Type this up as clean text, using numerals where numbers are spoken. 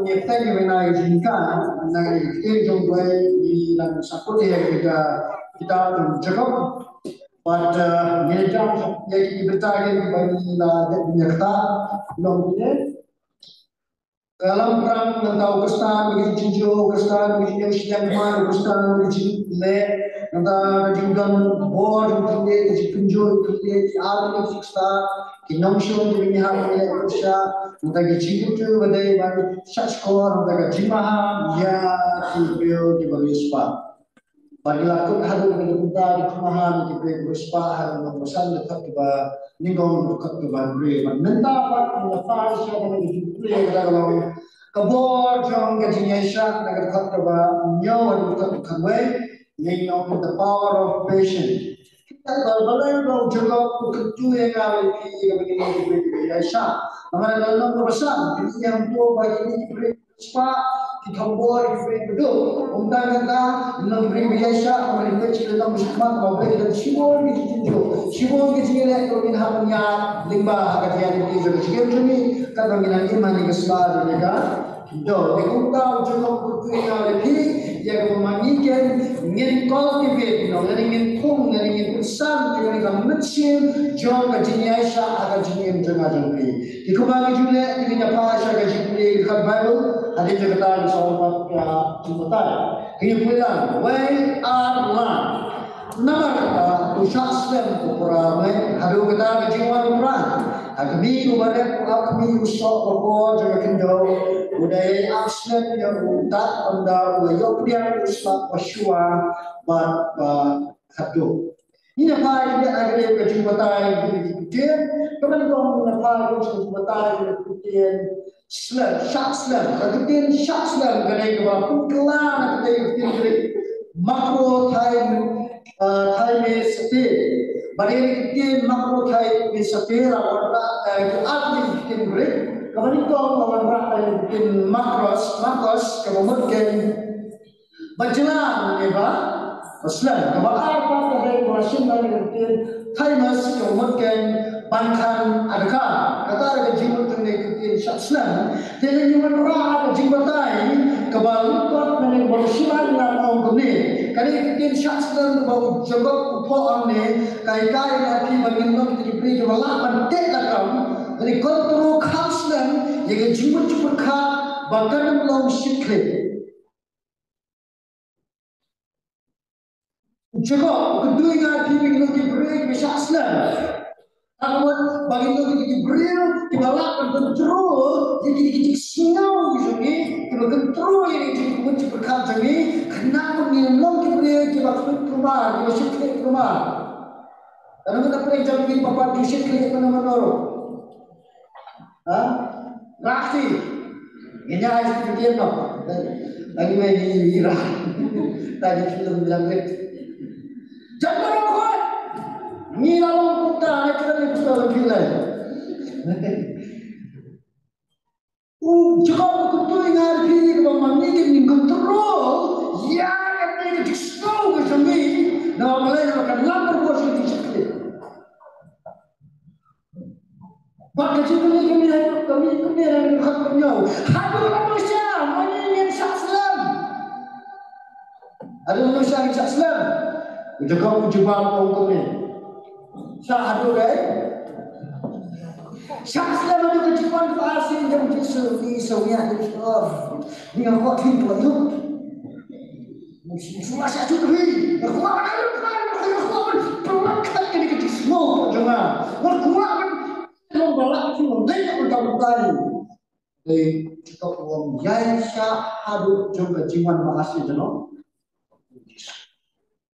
nyekta gimana izinkan nanti kita coba di dalam satu dia kita cakap pada meja yang kita bagi la nyekta belum dalam perang mentau kestan begitu cinjo kestan begitu siang kemarin kestan begitu le nanda juga bor begitu cinjo begitu alam siksta kinongshon begitu hal le kusha nanda cinjo tu badai bagi sakskor nanda jimaha ya kibio di barispa bagi lakut hadu begitu kita di kumahan di barispa hal mempesan dekat ke ningong dekat ke bandre menta pak menafar siapa begitu kita kalau kabor jong gajinya syak nagar khat ba nyaw dekat kanway ningong the power of patience kita balbalai ba jaga kutu yang kali begini ya syak amara dalam pesan yang tu bagi ini spa dikabor itu undang kata nombri biasa orang itu cerita musliman bahwa kita siwon di sini itu min hamnya limba kajian di sini kata min iman di kesal mereka do dikunta juga kutunya lagi yang memanggilkan ingin cultivate ingin tung ingin pesan ingin mencim jom kajian Aisyah agar jenis jengah-jengah dikubagi juga ingin apa Aisyah kajian di Bible ada cerita di soal ya jumatan ini bilang way are land nama kata usaslen ukurannya haru kita kejiwaan ukuran kami kepada kami usok pokok jaga kendo budaya aslen yang utak anda layok dia usah pasyua bat hadu ini apa ini ada kejiwaan kemudian kemudian apa kejiwaan kemudian Islam, syak Islam, kemudian syak Islam kerana kebapu kelan kemudian makro time setir, bagi kemudian makro time setir awalnya kemudian kemudian kemudian awalnya kemudian makros kemudian berjalan leba Islam, kemudian apa kemudian masih kemudian times kemudian bangkan adakah kata ada jimat kemudian Islam dengan human right jimatai kebalukan dengan bersiman dan mengkuni kerana kemudian Islam bahawa jawab upah ini kai-kai lagi baginda kita diberi kewalahan tekakam dari kontrol Islam yang jimat cepat bahkan belum sikit jawab kedua yang baginda diberi Islam Namun baginda kita diberi kewalahan kontrol jadi kita sinau ini kita kontrol ini kita kunci berkat ini kenapa minum kita waktu rumah kita sikit rumah karena kita pernah jadi bapak di sikit mana-mana raksi ini aja kita no lagi main di Irak tadi film bilang jangan rokok ni lalu kita kita ni sudah gila jika betul ingat diri bahwa ini kontrol ya kita disco kami nama mulai akan lapor bos itu sikit maka jika kami yang berkatnya hadir manusia mengingat Islam ada manusia Islam jika menjumpa orang ini Syahadu kan? Syahslah ada kejiwaan keasing yang disuri sawiyah Islam. Dia kok tin tu tu. Semua satu tu. Kuat kan ini kita semua jangan. Kuat belum balak tu dia berkali-kali. Jika orang jaya syahadu juga kejiwaan keasing tu.